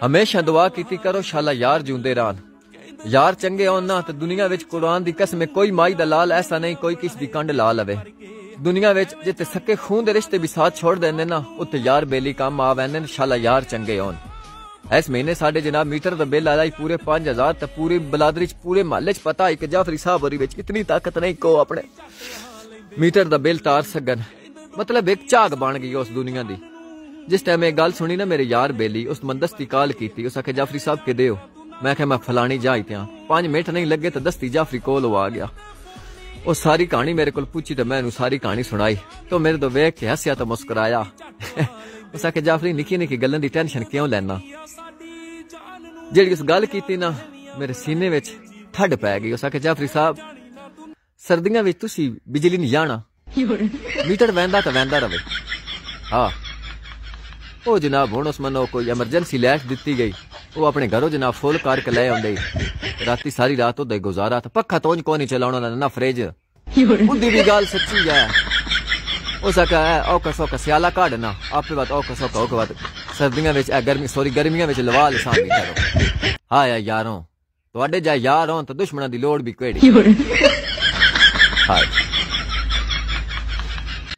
हमेशा दुआ कीती करो शाला यार जूंदे रहन। यार चंगे होन ना तो दुनिया विच कुरान दी कसम कोई माई दा लाल ऐसा नहीं कोई किस दी कंड ला लवे। दुनिया विच जिते सके खून दे रिश्ते भी साथ छोड़ देंदे ना उत्ते यार बेली काम आ वैंदे शाला यार चंगे होन। इस महीने साडे जनाब मीटर दा बिल आया पूरे 5000 ते पूरी बलादरी पूरे महल्ले च पता है कि जाफरी साहब होरी विच इतनी ताकत नहीं को अपने मीटर दा बिल तार सकन। मतलब एक झाग बन गई उस दुनिया दी। जिस टाइम एक गल सुनी ना मेरे यार बेली उस मंदस्ती कॉल की उस आखे जाफरी साहब के दे मैं क्या मैं फलानी जा इत्या 5 मिनट नहीं लगे तो दस्ती जाफरी कोल आ गया। वो सारी कहानी मेरे को पूछी तो मैं सारी कहानी सुनाई तो मेरे तो वेख के हसिया तो मुस्कुराया। उस आखे जाफरी निकी निकी गल्लां दी टेंशन क्यों लेना। जेड़ी उस गल की ना मेरे सीने विच ठंड पै गई। उस आखे जाफरी साहब सर्दियां विच तुसी बिजली नहीं जाना मीटर वहंदा तो वहंदा रवे। हाँ ओ जनाब हुण उस मनो कोई एमरजेंसी लाइट दिती गई वो अपने घरों जनाब फुल करके ले आंदे राती सारी रात उदे गुजारा था पक्खा तोंज को नहीं चलाउणा ना फ्रिज उदी भी गल सच्ची है। उस आखा औखा सौखा स्याला काढ़ना आपे बात औखा सौखा औखा बात सर्दियां विच गर्मियां विच लवा ले सां मीटर। हाँ यारों तुहाडे जा यार होन तो दुश्मनां दी लोड़ भी केड़ी। हाँ